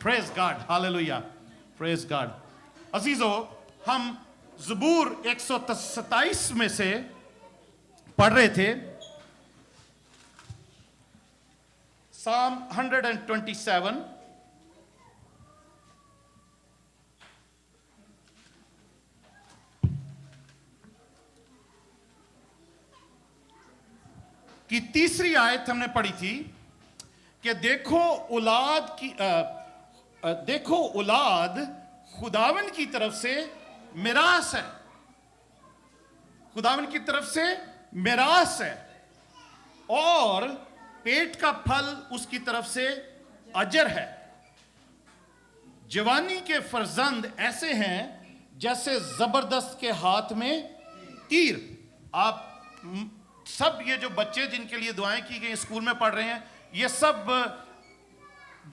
Praise God, hallelujah, praise God. अजीजो, हम ज़बूर 127 में से पढ़ रहे थे, Psalm 127, की तीसरी आयत हमने पढ़ी थी कि देखो औलाद खुदावन की तरफ से मिरास है, खुदावन की तरफ से मिरास है, और पेट का फल उसकी तरफ से अजर है। जवानी के फर्जंद ऐसे हैं जैसे जबरदस्त के हाथ में तीर। आप सब ये जो बच्चे जिनके लिए दुआएं की गई स्कूल में पढ़ रहे हैं, ये सब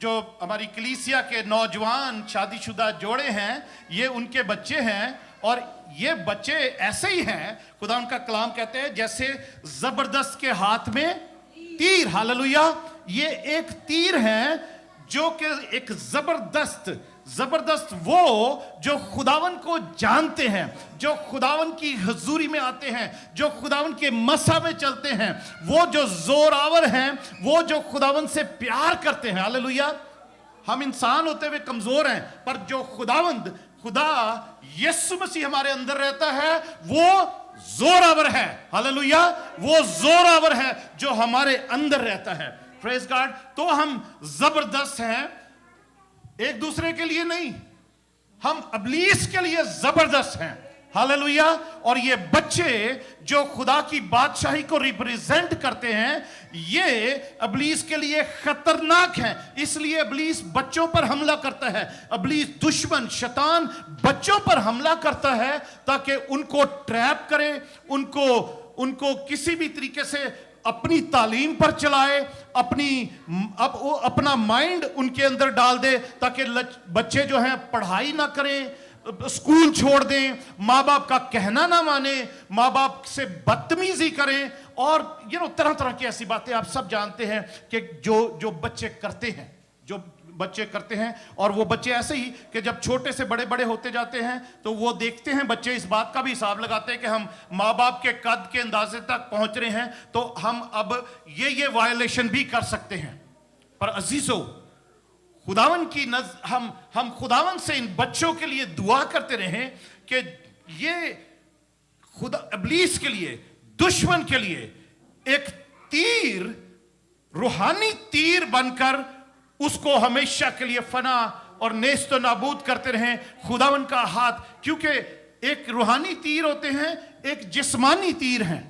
जो हमारी कलीसिया के नौजवान शादीशुदा जोड़े हैं, ये उनके बच्चे हैं। और ये बच्चे ऐसे ही हैं, खुदा उनका कलाम कहते हैं, जैसे जबरदस्त के हाथ में तीर। हालेलुया। ये एक तीर है जो कि एक जबरदस्त वो जो खुदावन को जानते हैं, जो खुदावन की हजूरी में आते हैं, जो खुदावन के मसा में चलते हैं, वो जो जोरावर हैं, वो जो खुदावन से प्यार करते हैं। हालेलुया। हम इंसान होते हुए कमजोर हैं, पर जो खुदा यीशु मसीह हमारे अंदर रहता है, वो जोरावर है। हालेलुया। वो जोरावर है जो हमारे अंदर रहता है। Praise God. तो हम जबरदस्त हैं एक दूसरे के लिए नहीं, हम इब्लीस के लिए जबरदस्त हैं। हालेलुया। और ये बच्चे जो खुदा की बादशाही को रिप्रेजेंट करते हैं, ये इब्लीस के लिए खतरनाक हैं। इसलिए इब्लीस बच्चों पर हमला करता है। इब्लीस दुश्मन शैतान बच्चों पर हमला करता है ताकि उनको ट्रैप करे, उनको किसी भी तरीके से अपनी तालीम पर चलाए, अपना माइंड उनके अंदर डाल दे, ताकि बच्चे जो हैं पढ़ाई ना करें, स्कूल छोड़ दें, माँ बाप का कहना ना माने, माँ बाप से बदतमीजी करें, और तरह तरह की ऐसी बातें आप सब जानते हैं कि जो बच्चे करते हैं। और वो बच्चे ऐसे ही कि जब छोटे से बड़े बड़े होते जाते हैं तो वो देखते हैं, बच्चे इस बात का भी हिसाब लगाते हैं कि हम माँ बाप के कद के अंदाजे तक पहुंच रहे हैं, तो हम अब ये वायलेशन भी कर सकते हैं। पर अजीजों, खुदावन की हम खुदावन से इन बच्चों के लिए दुआ करते रहें कि ये इब्लीस के लिए, दुश्मन के लिए एक तीर, रूहानी तीर बनकर उसको हमेशा के लिए फना और नेस्त नाबूद करते रहें। खुदावन का हाथ, क्योंकि एक रूहानी तीर होते हैं, एक जिस्मानी तीर हैं।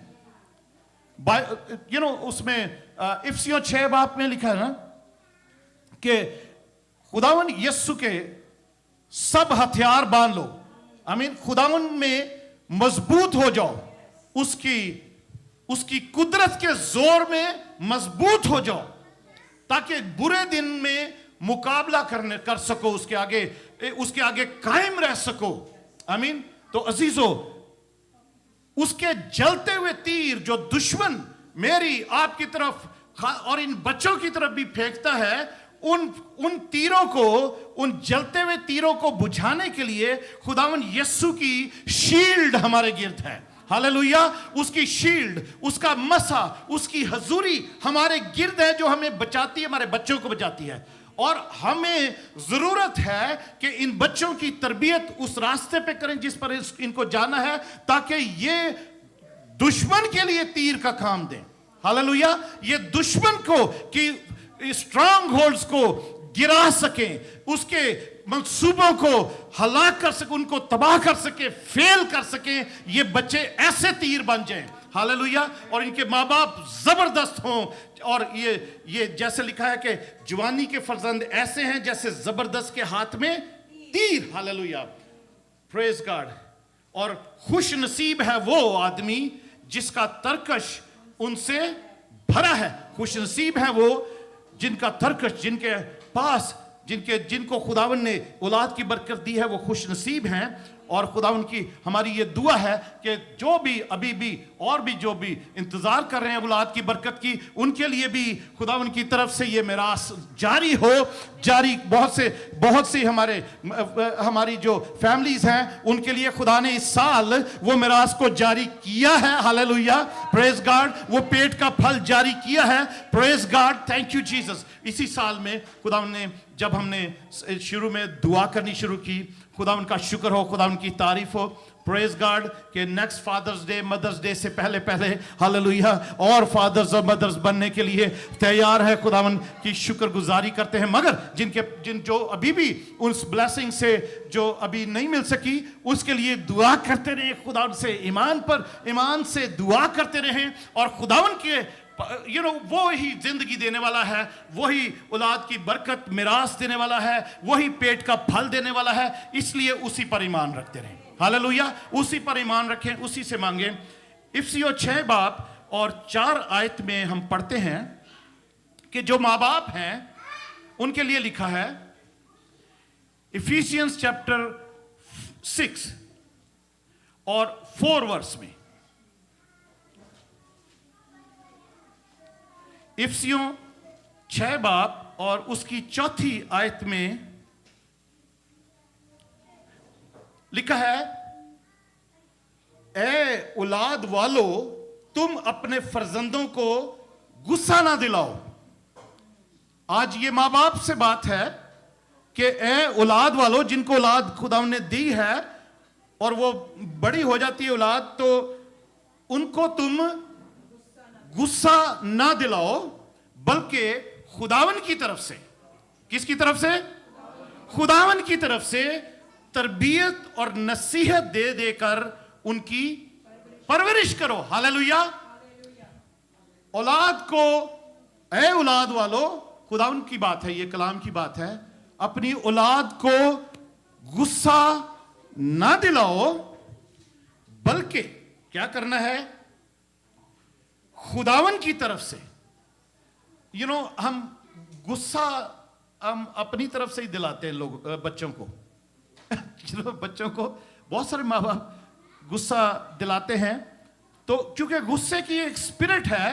उसमें इफिसियों 6 बाब में लिखा है ना कि खुदावन यीशु के सब हथियार बांध लो। आमीन। खुदावन में मजबूत हो जाओ, उसकी कुदरत के जोर में मजबूत हो जाओ, ताकि बुरे दिन में मुकाबला कर सको, उसके आगे कायम रह सको। आमीन। तो अजीजों, उसके जलते हुए तीर जो दुश्मन मेरी आपकी तरफ और इन बच्चों की तरफ भी फेंकता है, उन तीरों को, उन जलते हुए तीरों को बुझाने के लिए खुदावन यीशु की शील्ड हमारे गिर्द है। हालेलुया। उसकी शील्ड, उसका मसा, उसकी हजूरी हमारे गिर्द है, जो हमें बचाती है, हमारे बच्चों को बचाती है। और हमें जरूरत है कि इन बच्चों की तरबियत उस रास्ते पे करें जिस पर इनको जाना है, ताकि ये दुश्मन के लिए तीर का काम दें। हालेलुया। ये दुश्मन को कि स्ट्रांग होल्ड्स को गिरा सकें, उसके मंसूबों को हलाक कर सके, उनको तबाह कर सके, फेल कर सके। ये बच्चे ऐसे तीर बन जाएं। हालेलुया। और इनके माँ बाप जबरदस्त हों। और ये जैसे लिखा है कि जवानी के फर्जंद ऐसे हैं जैसे जबरदस्त के हाथ में तीर। हालेलुया। Praise God. और खुश नसीब है वो आदमी जिसका तरकश उनसे भरा है। खुश नसीब है वो जिनका तरकश, जिनके पास जिनको खुदावन ने औलाद की बरकत दी है, वो खुश नसीब हैं। और खुदा उनकी हमारी ये दुआ है कि जो भी अभी भी और भी जो भी इंतजार कर रहे हैं औलाद की बरकत की, उनके लिए भी खुदा उनकी तरफ से ये मिरास जारी हो, जारी। बहुत से हमारी जो फैमिलीज हैं उनके लिए खुदा ने इस साल वो मिरास को जारी किया है। Hallelujah, praise God. वो पेट का फल जारी किया है। Praise God, thank you Jesus. इसी साल में खुदा ने, जब हमने शुरू में दुआ करनी शुरू की, खुदा उनका शुक्र हो, खुदा उनकी तारीफ हो। प्रेज गॉड के next fathers day, mothers day से पहले हालेलुया और फादर्स और मदर्स बनने के लिए तैयार है। खुदावन की शुक्रगुजारी करते हैं। मगर जो अभी भी उस ब्लेसिंग से जो अभी नहीं मिल सकी, उसके लिए दुआ करते रहे। खुदा से ईमान से दुआ करते रहे और खुदावन के वो ही जिंदगी देने वाला है, वही औलाद की बरकत मिरास देने वाला है, वही पेट का फल देने वाला है। इसलिए उसी पर ईमान रखते रहें। हालेलुया, उसी पर ईमान रखें, उसी से मांगें। इफिसियों 6 बाब और 4 आयत में हम पढ़ते हैं कि जो माँ बाप हैं उनके लिए लिखा है। इफिसियंस चैप्टर 6 और 4 वर्स में, इफिसियों 6 बाब और उसकी 4थी आयत में लिखा है, ए औलाद वालो, तुम अपने फर्जंदों को गुस्सा ना दिलाओ। आज ये माँ बाप से बात है कि ए औलाद वालो, जिनको औलाद खुदा ने दी है और वो बड़ी हो जाती है औलाद, तो उनको तुम गुस्सा ना दिलाओ, बल्कि खुदावन की तरफ से, किसकी तरफ से? खुदावन की तरफ से तरबियत और नसीहत दे देकर उनकी परवरिश करो। हालेलुया। औलाद को, ए औलाद वालो, खुदावन की बात है, ये कलाम की बात है, अपनी औलाद को गुस्सा ना दिलाओ, बल्कि क्या करना है? खुदावन की तरफ से। हम गुस्सा हम अपनी तरफ से ही दिलाते हैं लोग, बच्चों को। बच्चों को बहुत सारे माँ बाप गुस्सा दिलाते हैं, तो क्योंकि गुस्से की एक स्पिरिट है।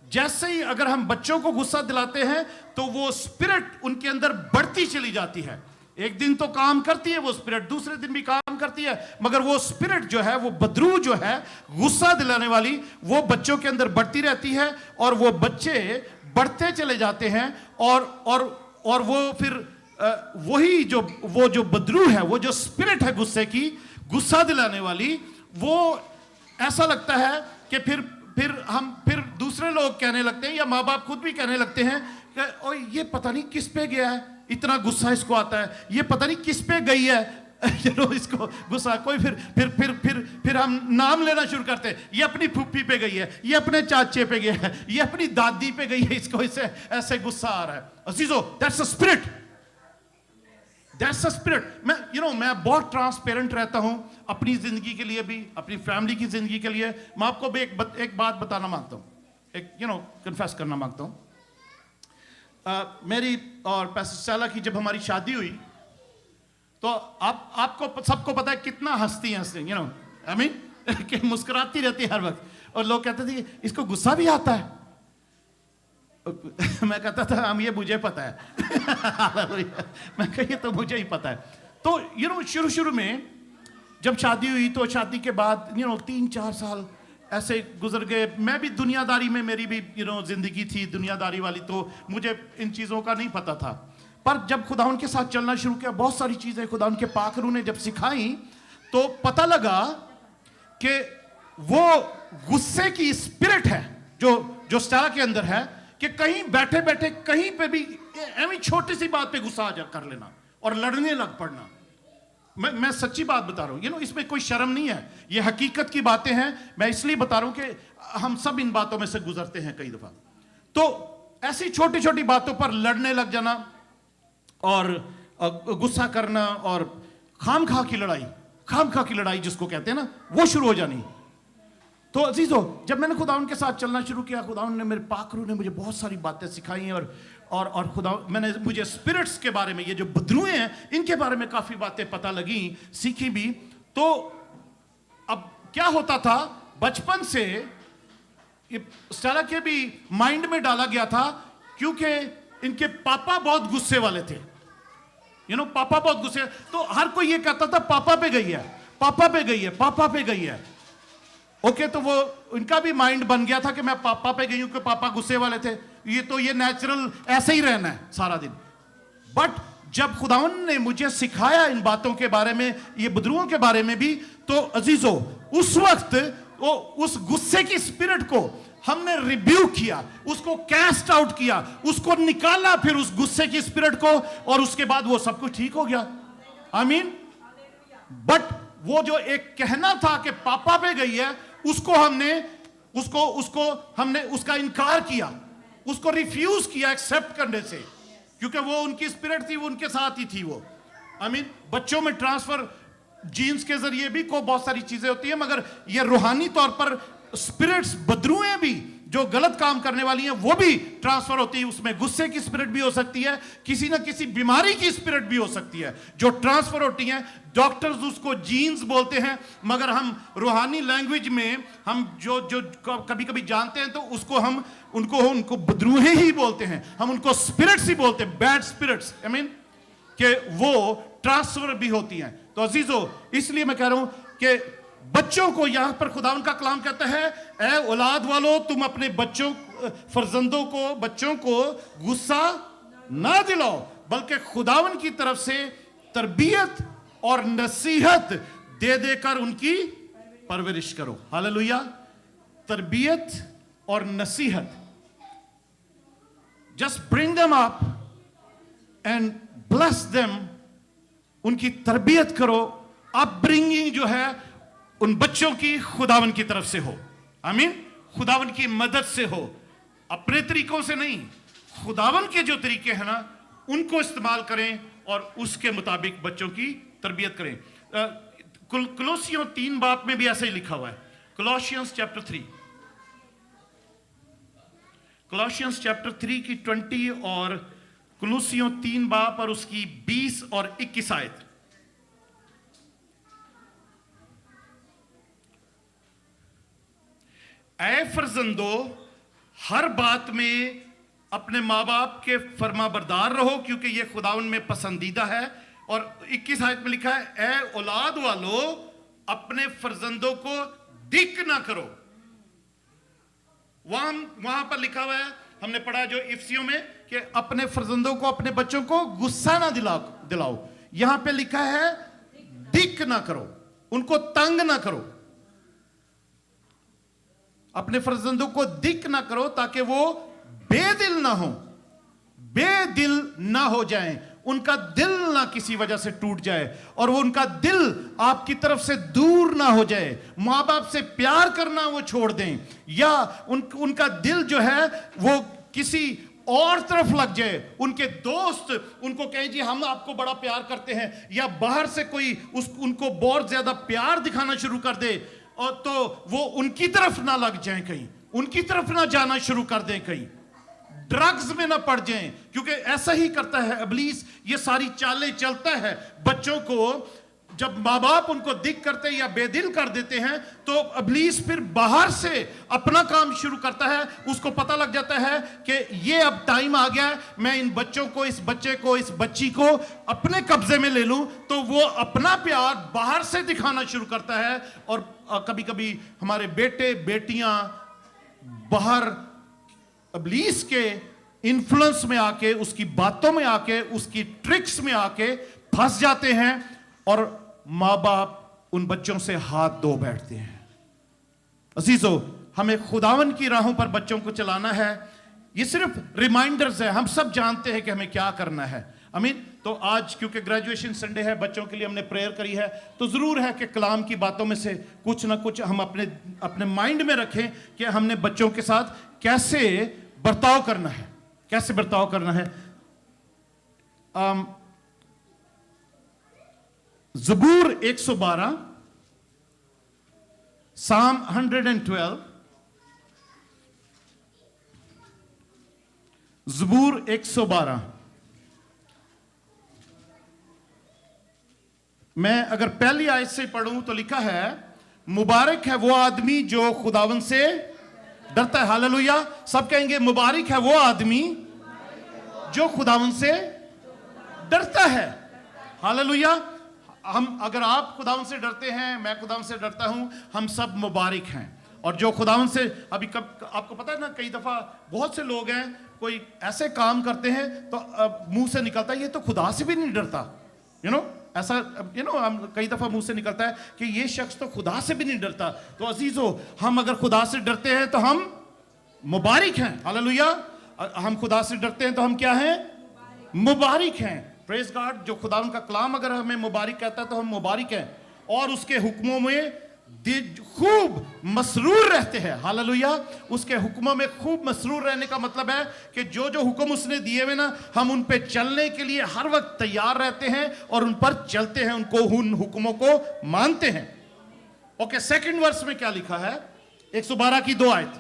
जैसे ही अगर हम बच्चों को गुस्सा दिलाते हैं तो वो स्पिरिट उनके अंदर बढ़ती चली जाती है। एक दिन तो काम करती है वो स्पिरिट, दूसरे दिन भी काम करती है, मगर वो स्पिरिट जो है, वो बदरू जो है, गुस्सा दिलाने वाली, वो बच्चों के अंदर बढ़ती रहती है और वो बच्चे बढ़ते चले जाते हैं। और वो फिर वही जो बदरू है, वो जो स्पिरिट है गुस्से की, गुस्सा दिलाने वाली, वो ऐसा लगता है कि फिर दूसरे लोग कहने लगते हैं या माँ बाप खुद भी कहने लगते हैं कि ओए ये पता नहीं किस पे गया है, इतना गुस्सा इसको आता है, ये पता नहीं किस पे गई है इसको गुस्सा। कोई फिर हम नाम लेना शुरू करते हैं, ये अपनी फूफी पे गई है, ये अपने चाचे पे गया है, ये अपनी दादी पे गई है, इसको इसे ऐसे गुस्सा आ रहा है। अजीजो, that's a spirit, that's a spirit. मैं बहुत ट्रांसपेरेंट रहता हूं अपनी जिंदगी के लिए भी, अपनी फैमिली की जिंदगी के लिए। मैं आपको भी एक बात बताना मांगता हूं, एक कन्फेस करना मांगता हूं। मेरी और पैसे साला की जब हमारी शादी हुई, तो आपको सबको पता है कितना हंसती हैं, आई मीन कि मुस्कुराती रहती है हर वक्त। और लोग कहते थे इसको गुस्सा भी आता है। मैं कहता था हम, ये मुझे पता है। मैं कहा ये तो मुझे ही पता है। तो शुरू में जब शादी हुई, तो शादी के बाद 3-4 साल ऐसे गुजर गए। मैं भी दुनियादारी में, मेरी भी जिंदगी थी दुनियादारी वाली, तो मुझे इन चीज़ों का नहीं पता था। पर जब खुदा उनके साथ चलना शुरू किया, बहुत सारी चीज़ें खुदा उनके पाखरू ने जब सिखाई, तो पता लगा कि वो गुस्से की स्पिरिट है जो स्टारा के अंदर है, कि कहीं बैठे बैठे कहीं पे भी ऐसी छोटी सी बात पे गुस्सा कर लेना और लड़ने लग पड़ना। मैं सच्ची बात बता रहा हूं, इसमें कोई शर्म नहीं है, ये हकीकत की बातें हैं। मैं इसलिए बता रहा हूं कि हम सब इन बातों में से गुजरते हैं कई दफा। तो ऐसी छोटी छोटी बातों पर लड़ने लग जाना और गुस्सा करना और खामखा की लड़ाई जिसको कहते हैं ना, वो शुरू हो जानी। तो अजीजों, जब मैंने खुदावन के साथ चलना शुरू किया, खुदावन ने, मेरे पाखरू ने मुझे बहुत सारी बातें सिखाई हैं और खुदा मुझे स्पिरिट्स के बारे में, ये जो बदरुएं हैं, इनके बारे में काफ़ी बातें पता लगी, सीखी भी। तो अब क्या होता था, बचपन से इस तरह के भी माइंड में डाला गया था, क्योंकि इनके पापा बहुत गुस्से वाले थे। पापा बहुत गुस्से, तो हर कोई ये कहता था पापा पे गई है, पापा पे गई है, पापा पे गई है। ओके, तो वो इनका भी माइंड बन गया था कि मैं पापा पे गई हूं, कि पापा गुस्से वाले थे, ये नेचुरल ऐसे ही रहना है सारा दिन। बट जब खुदावन ने मुझे सिखाया इन बातों के बारे में, ये बदरुओं के बारे में भी, तो अजीजों उस वक्त वो उस गुस्से की स्पिरिट को हमने रिब्यूक किया, उसको कैस्ट आउट किया, उसको निकाला, फिर उस गुस्से की स्पिरिट को, और उसके बाद वो सब कुछ ठीक हो गया। आमीन। बट वो जो एक कहना था कि पापा पे गई है, उसको हमने उसका इनकार किया, उसको रिफ्यूज किया एक्सेप्ट करने से, क्योंकि वो उनकी स्पिरिट थी, वो उनके साथ ही थी वो। आमीन। बच्चों में ट्रांसफर जीन्स के जरिए भी को बहुत सारी चीजें होती है, मगर ये रूहानी तौर पर स्पिरिट्स, बदरुएं भी जो गलत काम करने वाली हैं, वो भी ट्रांसफर होती है। उसमें गुस्से की स्पिरिट भी हो सकती है, किसी ना किसी बीमारी की स्पिरिट भी हो सकती है जो ट्रांसफर होती है। डॉक्टर्स उसको जीन्स बोलते हैं, मगर हम रूहानी लैंग्वेज में हम जो कभी कभी जानते हैं, तो उसको हम उनको बदरूहे ही बोलते हैं, हम उनको स्पिरिट्स ही बोलते हैं, बैड स्पिरिट्स। आई मीन कि वो ट्रांसफर भी होती हैं। तो अजीजों, इसलिए मैं कह रहा हूं कि बच्चों को, यहां पर खुदावन का कलाम कहता है, ए औलाद वालों, तुम अपने फर्जंदों को, बच्चों को गुस्सा ना दिलाओ, बल्कि खुदावन की तरफ से तरबियत और नसीहत दे देकर उनकी परवरिश करो। हालेलुया। तरबियत और नसीहत, just bring them up and bless them. उनकी तरबियत करो। अपब्रिंगिंग जो है उन बच्चों की खुदावन की तरफ से हो। आमीन। खुदावन की मदद से हो, अपने तरीकों से नहीं। खुदावन के जो तरीके हैं ना, उनको इस्तेमाल करें और उसके मुताबिक बच्चों की तरबियत करें। कोलोसियों 3 बाब में भी ऐसे ही लिखा हुआ है। कोलोसियंस चैप्टर 3 की 20 और कोलोसियों 3 बाब और उसकी 20 और 21 आयत। ऐ फर्जंदो, हर बात में अपने माँ बाप के फर्मा बरदार रहो, क्योंकि यह खुदावन में पसंदीदा है। और 21 आयत में लिखा है, ऐ औलाद वालों, अपने फर्जंदों को दिक ना करो। वहां पर लिखा हुआ है, हमने पढ़ा जो इफ्सियों में, कि अपने फर्जंदों को, अपने बच्चों को गुस्सा ना दिलाओ। यहां पे लिखा है दिक ना करो, उनको तंग ना करो। अपने फर्जंदों को दिक ना करो, ताकि वो बेदिल ना हो जाएं, उनका दिल ना किसी वजह से टूट जाए, और वो उनका दिल आपकी तरफ से दूर ना हो जाए, माँ बाप से प्यार करना वो छोड़ दें, या उनका दिल जो है वो किसी और तरफ लग जाए। उनके दोस्त उनको कहें जी हम आपको बड़ा प्यार करते हैं, या बाहर से कोई उनको बहुत ज्यादा प्यार दिखाना शुरू कर दे, और तो वो उनकी तरफ ना लग जाएं, कहीं उनकी तरफ ना जाना शुरू कर दें, कहीं ड्रग्स में ना पड़ जाएं, क्योंकि ऐसा ही करता है इब्लीस। ये सारी चालें चलता है बच्चों को। जब माँ बाप उनको दिक करते हैं या बेदिल कर देते हैं, तो इब्लीस फिर बाहर से अपना काम शुरू करता है। उसको पता लग जाता है कि ये अब टाइम आ गया है, मैं इन बच्चों को, इस बच्चे को, इस बच्ची को अपने कब्जे में ले लूं। तो वो अपना प्यार बाहर से दिखाना शुरू करता है। और कभी कभी हमारे बेटे बेटियां बाहर इब्लीस के इन्फ्लुएंस में आके, उसकी बातों में आके, उसकी ट्रिक्स में आके फंस जाते हैं, और माँ बाप उन बच्चों से हाथ धो बैठते हैं। अजीजों, हमें खुदावन की राहों पर बच्चों को चलाना है। ये सिर्फ रिमाइंडर्स है, हम सब जानते हैं कि हमें क्या करना है। आमीन। तो आज क्योंकि ग्रेजुएशन संडे है, बच्चों के लिए हमने प्रेयर करी है, तो जरूर है कि कलाम की बातों में से कुछ ना कुछ हम अपने माइंड में रखें कि हमने बच्चों के साथ कैसे बर्ताव करना है, कैसे बर्ताव करना है। ज़बूर 112, साम 112, ज़बूर 112, मैं अगर पहली आयत से पढ़ूं तो लिखा है, मुबारक है वो आदमी जो खुदावन से डरता है। हालेलुया। सब कहेंगे मुबारक है वो आदमी जो खुदावन से डरता है। हालेलुया। हम, अगर आप खुदावन से डरते हैं, मैं खुदावन से डरता हूं, हम सब मुबारक हैं। और जो खुदावन से, अभी कब आपको पता है ना, कई दफा बहुत से लोग हैं, कोई ऐसे काम करते हैं तो मुंह से निकलता है ये तो खुदा से भी नहीं डरता, ऐसा कई दफा मुंह से निकलता है कि ये शख्स तो खुदा से भी नहीं डरता। तो अजीजों, हम अगर खुदा से डरते हैं तो हम मुबारक हैं। हालेलुया। हम खुदा से डरते हैं तो हम क्या हैं? मुबारक हैं। Praise God. जो खुदा का कलाम अगर हमें मुबारक कहता है तो हम मुबारक हैं, और उसके हुक्मों में खूब मसरूर रहते हैं। हालेलुया। उसके हुक्मों में खूब मसरूर रहने का मतलब है कि जो जो हुक्म उसने दिए हुए ना, हम उन पे चलने के लिए हर वक्त तैयार रहते हैं और उन पर चलते हैं, उनको, उन हुक्मों को मानते हैं। ओके, सेकंड वर्स में क्या लिखा है? 112 की 2 आयत।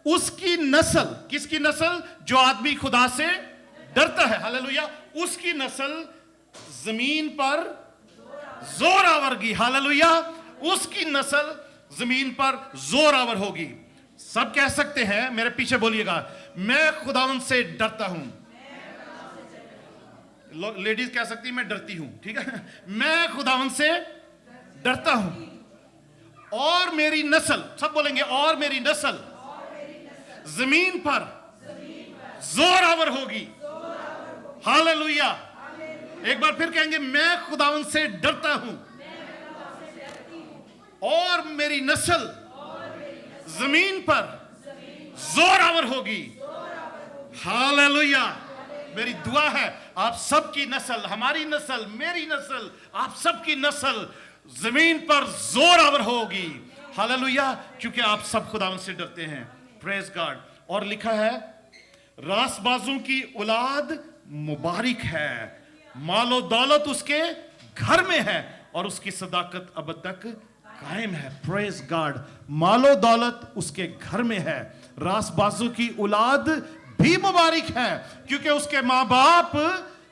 उसकी नस्ल, किसकी नस्ल? जो आदमी खुदा से डरता है। हालेलुया। उसकी नस्ल जमीन पर जोरावर की। हालेलुया। उसकी नस्ल जमीन पर जोरावर होगी। सब कह सकते हैं, मेरे पीछे बोलिएगा, मैं खुदावन से डरता हूं। लेडीज कह सकती मैं डरती हूं, ठीक है। मैं खुदावन से डरता हूं और मेरी नस्ल, सब बोलेंगे, और मेरी नस्ल जमीन पर जोरावर होगी। हालेलुया। एक बार फिर कहेंगे, मैं खुदावन से डरता हूं और मेरी नस्ल जमीन पर जोरावर होगी। हालेलुया। मेरी दुआ है आप सबकी नस्ल, हमारी नस्ल, मेरी नस्ल, आप सबकी नस्ल जमीन पर जोरावर होगी। हालेलुया। क्योंकि आप सब खुदावन से डरते हैं। Praise God. और लिखा है, रासबाजों की औलाद मुबारक है, मालो दौलत उसके घर में है और उसकी सदाकत अब तक कायम है। Praise God. मालो दौलत उसके घर में है, रासबाजों की औलाद भी मुबारक है, क्योंकि उसके माँ बाप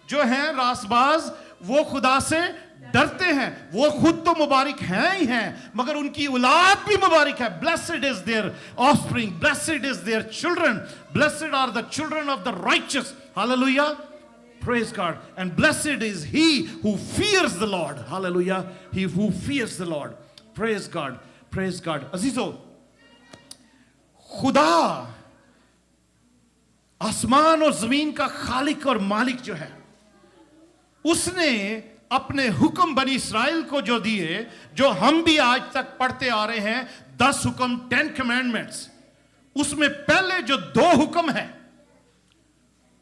जो हैं रासबाज, वो खुदा से डरते हैं। वो खुद तो मुबारक हैं ही हैं, मगर उनकी औलाद भी मुबारक है। Blessed is their offspring, blessed is their children, blessed are the children of the righteous. Hallelujah. Praise God. And blessed is he who fears the Lord. Hallelujah. He who fears the Lord. Praise God. Praise God. अजीजों, खुदा आसमान और जमीन का खालिक और मालिक जो है, उसने अपने हुक्म बनी इस्राएल को जो दिए, जो हम भी आज तक पढ़ते आ रहे हैं, 10 हुक्म, 10 कमांडमेंट्स, उसमें पहले जो 2 हुक्म हैं,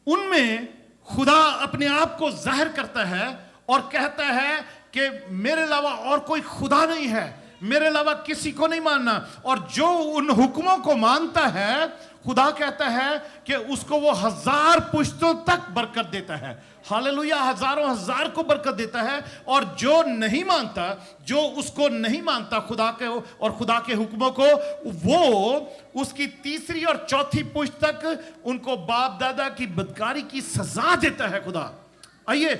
उनमें खुदा अपने आप को जाहिर करता है और कहता है कि मेरे अलावा और कोई खुदा नहीं है, मेरे अलावा किसी को नहीं मानना। और जो उन हुक्मों को मानता है, खुदा कहता है कि उसको वो 1000 पुश्तों तक बरकत देता है। हालेलुया। हजारों हजार को बरकत देता है। और जो नहीं मानता, जो उसको नहीं मानता खुदा के और खुदा के हुक्मों को, वो उसकी 3री और 4थी पुश्त तक उनको बाप दादा की बदकारी की सजा देता है खुदा। आइए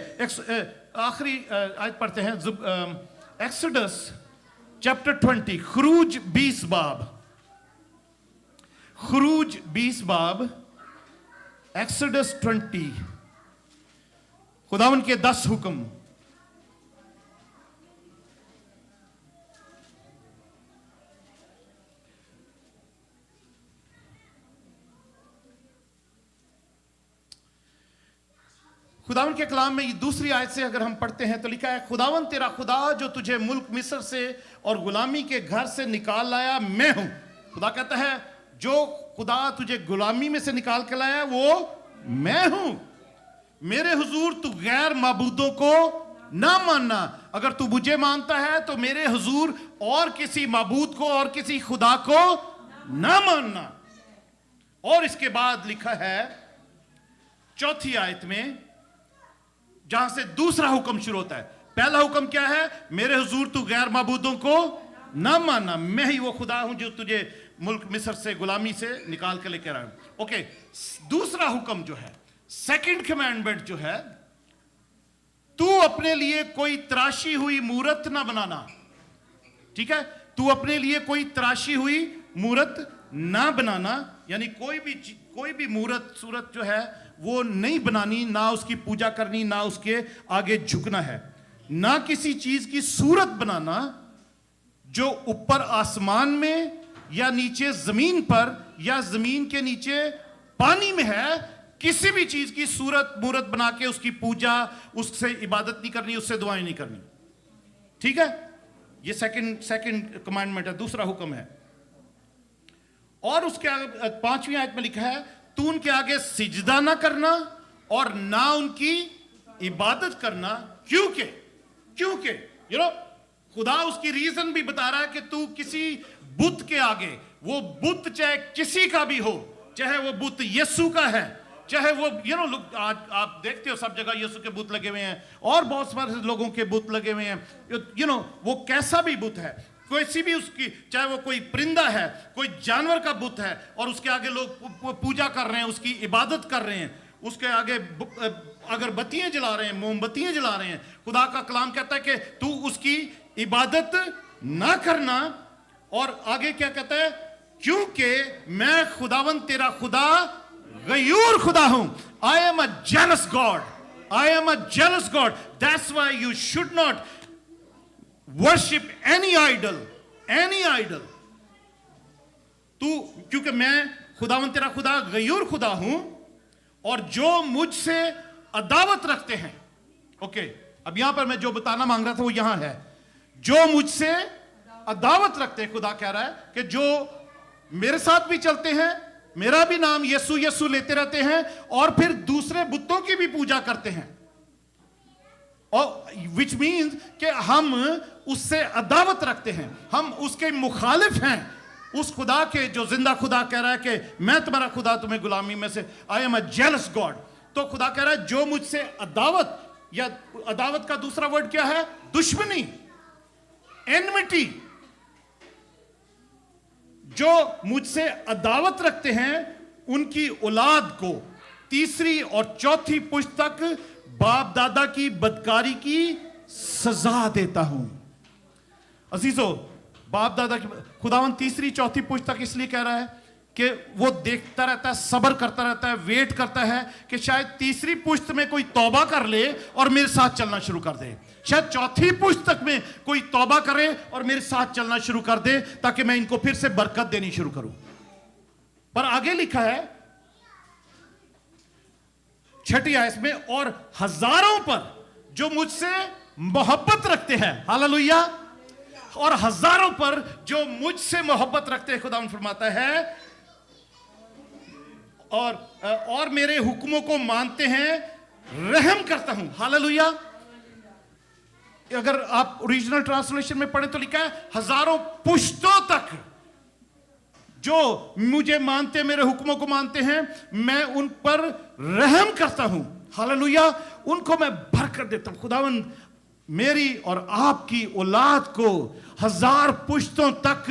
आखिरी आयत पढ़ते हैं, एक्सोडस चैप्टर 20, खुरूज 20 बाब, खुरूज 20 बाब, एक्सोडस 20, खुदावन के 10 हुक्म। खुदावन के कलाम में ये दूसरी आयत से अगर हम पढ़ते हैं तो लिखा है, खुदावन तेरा खुदा जो तुझे मुल्क मिस्र से और गुलामी के घर से निकाल लाया, मैं हूं। खुदा कहता है, जो खुदा तुझे गुलामी में से निकाल के लाया वो मैं हूं। मेरे हुजूर तू गैर माबूदों को ना मानना। अगर तू मुझे मानता है तो मेरे हुजूर और किसी माबूद को और किसी खुदा को ना मानना। और इसके बाद लिखा है 4थी आयत में, जहां से दूसरा हुक्म शुरू होता है। पहला हुक्म क्या है? मेरे हुजूर तू गैर माबूदों को ना मानना, मैं ही वो खुदा हूं जो तुझे मुल्क मिस्र से गुलामी से निकाल के लेकर आया। ओके, दूसरा हुक्म जो है, सेकंड कमांडमेंट जो है, तू अपने लिए कोई तराशी हुई मूरत ना बनाना, ठीक है, तू अपने लिए कोई तराशी हुई मूरत ना बनाना, यानी कोई भी मूरत सूरत जो है वो नहीं बनानी, ना उसकी पूजा करनी, ना उसके आगे झुकना है, ना किसी चीज की सूरत बनाना जो ऊपर आसमान में या नीचे जमीन पर या जमीन के नीचे पानी में है। किसी भी चीज की सूरत मूरत बना के उसकी पूजा, उससे इबादत नहीं करनी, उससे दुआएं नहीं करनी, ठीक है। ये सेकंड कमांडमेंट है, दूसरा हुक्म है। और उसके आगे 5वीं आयत में लिखा है, तू उनके आगे सिजदा ना करना और ना उनकी इबादत करना, क्योंकि यू नो खुदा उसकी रीजन भी बता रहा है कि तू किसी बुत के आगे, वो बुत चाहे किसी का भी हो, चाहे वो बुत यीशु का है, चाहे वो आज आप देखते हो सब जगह यीशु के बुत लगे हुए हैं और बहुत सारे लोगों के बुत लगे हुए हैं, वो कैसा भी बुत है, कोई भी उसकी, चाहे वो कोई परिंदा है, कोई जानवर का बुत है और उसके आगे लोग पूजा कर रहे हैं, उसकी इबादत कर रहे हैं, उसके आगे अगरबत्तियां जला रहे हैं, मोमबत्तियां जला रहे हैं। खुदा का कलाम कहता है कि तू उसकी इबादत ना करना। और आगे क्या कहता है, क्योंकि मैं खुदावन तेरा खुदा गयूर खुदा हूं। I am a jealous God, I am a jealous God, that's why you should not worship any idol, तू, क्योंकि मैं खुदावन तेरा खुदा गयूर खुदा हूं और जो मुझसे अदावत रखते हैं। ओके, अब यहां पर मैं जो बताना मांग रहा था वो यहां है, जो मुझसे अदावत रखते हैं। खुदा कह रहा है कि जो मेरे साथ भी चलते हैं, मेरा भी नाम यीशु यीशु लेते रहते हैं और फिर दूसरे बुतों की भी पूजा करते हैं, और विच मीन्स कि हम उससे अदावत रखते हैं, हम उसके मुखालिफ हैं, उस खुदा के जो जिंदा खुदा कह रहा है कि मैं तुम्हारा खुदा तुम्हें गुलामी में से, आई एम अ जेलस गॉड। तो खुदा कह रहा है जो मुझसे अदावत, या अदावत का दूसरा वर्ड क्या है, दुश्मनी, एनमिटी, जो मुझसे अदावत रखते हैं उनकी औलाद को 3री और 4थी पुश्त तक बाप दादा की बदकारी की सजा देता हूं। अजीजों, बाप दादा की, खुदावन 3री 4थी पुश्त तक इसलिए कह रहा है कि वो देखता रहता है, सब्र करता रहता है, वेट करता है कि शायद 3री पुश्त में कोई तौबा कर ले और मेरे साथ चलना शुरू कर दे, शायद 4थी पुश्त तक में कोई तौबा करे और मेरे साथ चलना शुरू कर दे, ताकि मैं इनको फिर से बरकत देनी शुरू करूं। पर आगे लिखा है 6ठी आयत में, और हजारों पर जो मुझसे मोहब्बत रखते हैं, हालेलुया, और हजारों पर जो मुझसे मोहब्बत रखते हैं, खुदा फरमाता है, और मेरे हुक्मों को मानते हैं, रहम करता हूं, हालेलुया। अगर आप ओरिजिनल ट्रांसलेशन में पढ़े तो लिखा है हजारों पुश्तों तक जो मुझे मानते, मेरे हुक्मों को मानते हैं, मैं उन पर रहम करता हूं, हालेलुया, उनको मैं बरकत देता हूं। खुदावन मेरी और आपकी औलाद को 1000 पुश्तों तक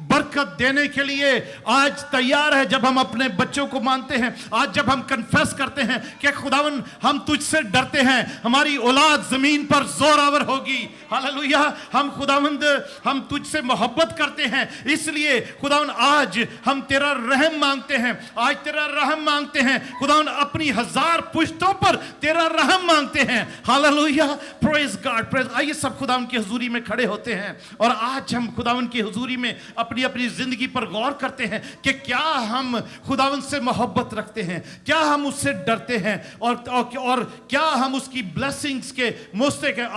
बरकत देने के लिए आज तैयार है। जब हम अपने बच्चों को मानते हैं, आज जब हम कन्फेस करते हैं कि खुदावन हम तुझसे डरते हैं, हमारी औलाद जमीन पर जोरावर होगी, हालेलुया, हम खुदावंद हम तुझसे मोहब्बत करते हैं, इसलिए खुदावन आज हम तेरा रहम मांगते हैं, आज तेरा रहम मांगते हैं खुदावन, अपनी 1000 पुश्तों पर तेरा रहम मांगते हैं, हालेलुया, प्रेज गॉड, प्रेज। आइए सब खुदावन की हुजूरी में खड़े होते हैं और आज हम खुदावन की हुजूरी में अपनी अपनी जिंदगी पर गौर करते हैं कि क्या हम खुदावन से मोहब्बत रखते हैं, क्या हम उससे डरते हैं, और क्या हम उसकी ब्लेसिंग्स के मुस्तहिक हैं।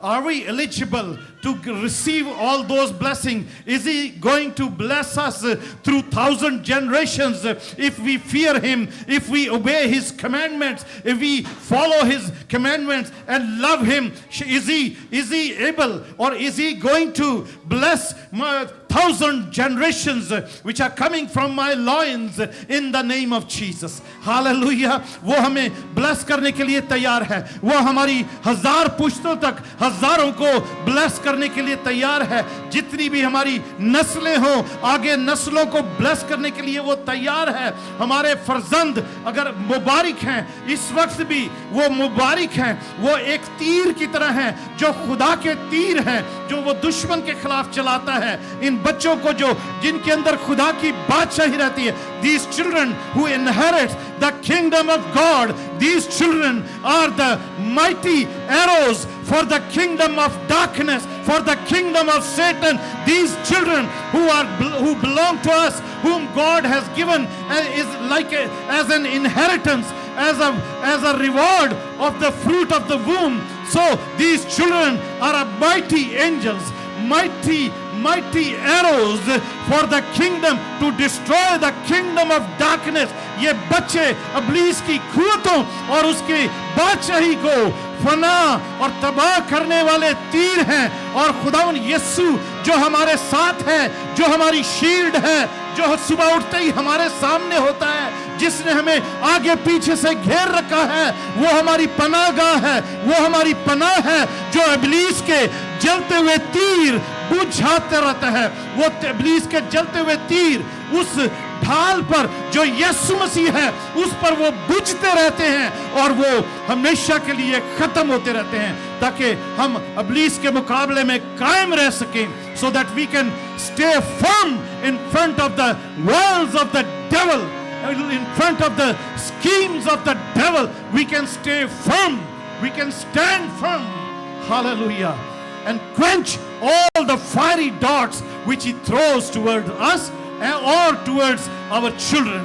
Are we eligible to receive all those blessings? Is he going to bless us through 1000 generations if we fear him, if we obey his commandments, if we follow his commandments and love him? Is he able, or is he going to bless 1000 generations which are coming from my loins in the name of Jesus? Hallelujah. वो हमें bless करने के लिए तैयार है। वो हमारी 1000 पुश्तों तक हजारों को ब्लेस करने के लिए तैयार है। जितनी भी हमारी नस्लें हो, आगे नस्लों को ब्लेस करने के लिए वो तैयार है। हमारे फर्जंद अगर मुबारक हैं, इस वक्त भी वो मुबारक हैं। वो एक तीर की तरह हैं, जो खुदा के तीर हैं, जो वो दुश्मन के खिलाफ चलाता है। इन बच्चों को जो जिनके अंदर खुदा की बादशाही रहती है, these children who inherit the kingdom of God, these children are the mighty arrows for the kingdom of darkness, for the kingdom of Satan. These children who belong to us, whom God has given is like as an inheritance, as a reward of the fruit of the womb. So these children are mighty angels, mighty arrows for the kingdom, to destroy the kingdom of darkness. ये बच्चे इब्लीस की कुव्वतों और उसकी बादशाही को फना और तबाह करने वाले तीर हैं। और खुदावन यीशु जो हमारे साथ है, जो हमारी शील्ड है, जो सुबह उठते ही हमारे सामने होता है, जिसने हमें आगे पीछे से घेर रखा है, वो हमारी पनाहगाह है, वो हमारी पनाह है, जो इब्लीस के जलते हुए तीर बुझाते रहता है। वो इब्लीस के जलते हुए तीर उस ढाल पर जो यीशु मसीह है, उस पर वो बुझते रहते हैं और वो हमेशा के लिए खत्म होते रहते हैं, ताकि हम इब्लीस के मुकाबले में कायम रह सकें, so that we can stay firm in front of the walls of the devil, in front of the schemes of the devil. We can stay firm, we can stand firm, hallelujah, and quench all the fiery darts which he throws toward us or towards our children.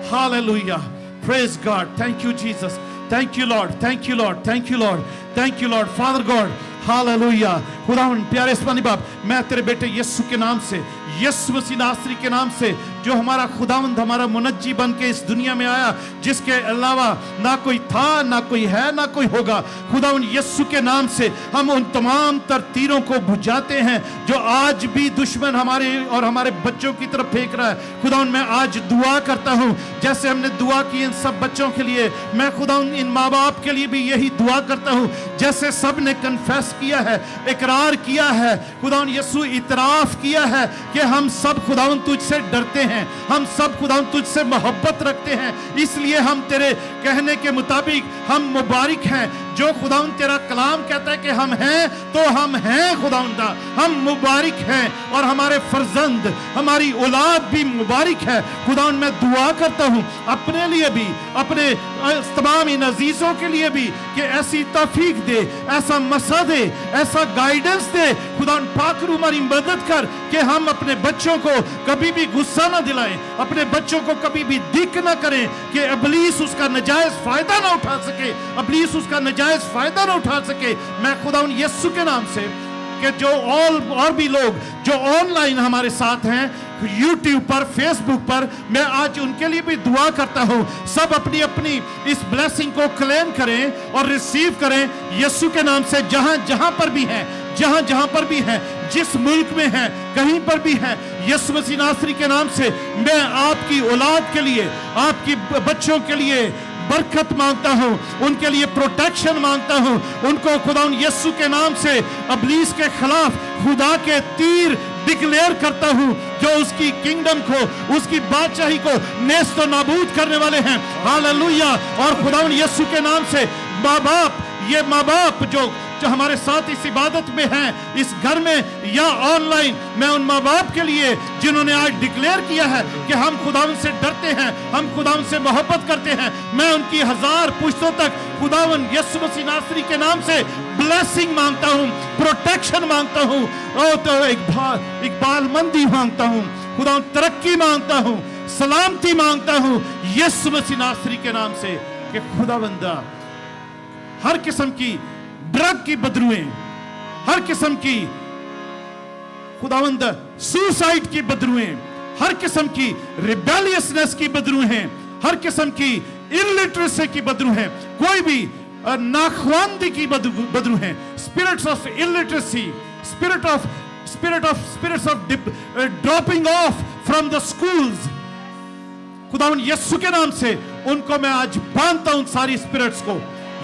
Hallelujah, praise God. Thank you Jesus, thank you Lord, thank you Lord, thank you Lord, thank you Lord, Father God. Hallelujah. खुदावन प्यारे इस्मानी बाप, मैं तेरे बेटे यीशु के नाम से, यीशु मसीह नासरी के नाम से, जो हमारा खुदावंद, हमारा मुनज्जी बन के इस दुनिया में आया, जिसके अलावा ना कोई था, ना कोई है, ना कोई होगा, खुदावंद यीशु के नाम से हम उन तमाम तर तीरों को बुझाते हैं जो आज भी दुश्मन हमारे और हमारे बच्चों की तरफ फेंक रहा है। खुदावंद मैं आज दुआ करता हूँ, जैसे हमने दुआ की इन सब बच्चों के लिए, मैं खुदावंद इन माँ बाप के लिए भी यही दुआ करता हूँ, जैसे सब ने कन्फेस किया है, इकरार किया है, खुदावंद यीशु इतराफ किया है कि हम सब खुदावंद तुझसे डरते हैं, हम सब खुदावंद तुझसे मोहब्बत रखते हैं, इसलिए हम तेरे कहने के मुताबिक हम मुबारक हैं। जो खुदावंद तेरा कलाम कहता है कि हम हैं, तो हम हैं खुदावंद, हम मुबारक हैं और हमारे फर्जंद, हमारी औलाद भी मुबारक है। खुदावंद मैं दुआ करता हूँ अपने लिए भी, अपने तमाम इन अजीजों के लिए भी, कि ऐसी तौफीक दे, ऐसा मसा दे, ऐसा गाइडेंस दे। खुदावंद पाक रू हमारी मदद कर कि हम अपने बच्चों को कभी भी गुस्सा ना दिलाएं, अपने बच्चों को कभी भी दिक ना करें कि इब्लीस उसका नजायज फायदा ना उठा सके, इब्लीस उसका नजायज फायदा ना उठा सके। मैं खुदावंद यीशु के नाम से, कि जो और भी लोग जो ऑनलाइन हमारे साथ हैं, YouTube पर, Facebook पर, मैं आज उनके लिए भी दुआ करता हूँ, सब अपनी अपनी इस ब्लेसिंग को क्लेम करें और रिसीव करें यीशु के नाम से। जहां जहां पर भी हैं, जहां पर भी हैं, जिस मुल्क में हैं, कहीं पर भी हैं, यीशु मसीह नासरी के नाम से मैं आपकी औलाद के लिए, आपकी बच्चों के लिए बरकत मांगता हूं, उनके लिए प्रोटेक्शन मांगता हूं, उनको खुदावंद यीशु के नाम से इब्लीस के खिलाफ खुदा के तीर डिक्लेयर करता हूं, जो उसकी किंगडम को, उसकी बादशाही को नेस्त नाबूद करने वाले हैं। हालेलुया। और खुदावंद यीशु के नाम से माँ बाप, ये माँ बाप जो हमारे साथ इस इबादत में हैं, इस घर में या ऑनलाइन, मैं उन माँ बाप के लिए जिन्होंने आज डिक्लेयर किया है कि हम खुदावंद से डरते हैं, हम खुदावंद से मोहब्बत करते हैं, मैं उनकी 1000 पुश्तों तक खुदावंद यीशु मसीह नासरी के नाम से ब्लेसिंग मांगता हूँ, प्रोटेक्शन मांगता हूँ, और तो इकबालमंदी मांगता हूँ, खुदावंद तरक्की मांगता हूँ, सलामती मांगता हूँ यीशु मसीह नासरी के नाम से, कि खुदावंद हर किस्म की ड्रग की बदरुएं, हर किस्म की खुदावंद सुसाइड की बदरुएं, हर किस्म की रिबेलियसनेस की बदरुएं, हर किस्म की इलिटरेसी की बदरुएं, कोई भी नाखवानदी की बदरुएं, spirits of illiteracy, spirits of dropping off from the schools, खुदावंद यीशु के नाम से उनको मैं आज बांधता हूं सारी स्पिरिट्स को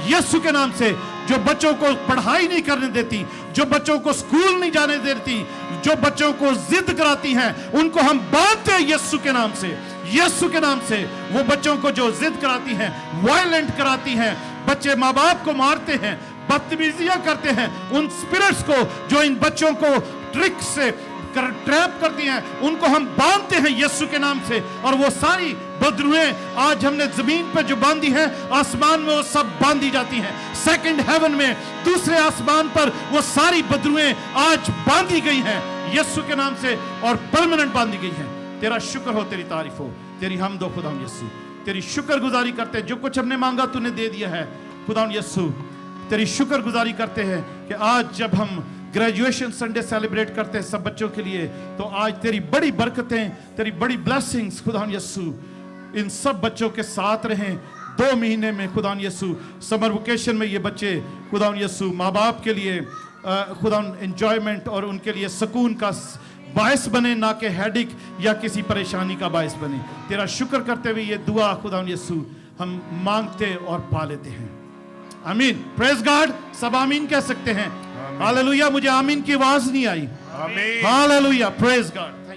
यीशु के नाम से, जो बच्चों को पढ़ाई नहीं करने देती, जो बच्चों को स्कूल नहीं जाने देती, जो बच्चों को जिद कराती हैं, उनको हम बांधते हैं यीशु के नाम से। यीशु के नाम से वो बच्चों को जो जिद कराती हैं, वायलेंट कराती हैं, बच्चे माँ बाप को मारते हैं, बदतमीजियां करते हैं, उन स्पिरिट्स को जो इन बच्चों को ट्रिक से ट्रैप करती हैं, उनको हम बांधते हैं यीशु के नाम से। और वो सारी बदरुएं आज हमने जमीन पर जो बांधी हैं, आसमान में वो सब बांधी जाती हैं। सेकंड हेवन में, दूसरे आसमान पर वो सारी बदरुएं आज बांधी गई हैं यीशु के नाम से, और परमानेंट बांधी गई हैं। तेरा शुक्र हो, तेरी तारीफ हो, तेरी हमद हो खुदाम यीशु। तेरी शुक्रगुजारी करते हैं, जो कुछ हमने मांगा तूने दे दिया है खुदाम यीशु। तेरी शुक्रगुजारी करते हैं कि आज जब हम ग्रेजुएशन संडे सेलिब्रेट करते हैं सब बच्चों के लिए, तो आज तेरी बड़ी बरकतें, तेरी बड़ी ब्लेसिंग्स खुदाम यीशु इन सब बच्चों के साथ रहें। 2 महीने में खुदाम यीशु समर वेकेशन में ये बच्चे खुदाम यीशु माँ बाप के लिए खुदाम एंजॉयमेंट और उनके लिए सुकून का बायस बने, ना कि हेडिक या किसी परेशानी का बायस बने। तेरा शुक्र करते हुए ये दुआ खुदाम यीशु हम मांगते और पा लेते हैं। आमीन। Praise God. सब आमीन कह सकते हैं। हालेलुया। मुझे आमीन की आवाज नहीं आई। आमीन। हालेलुया। Praise God.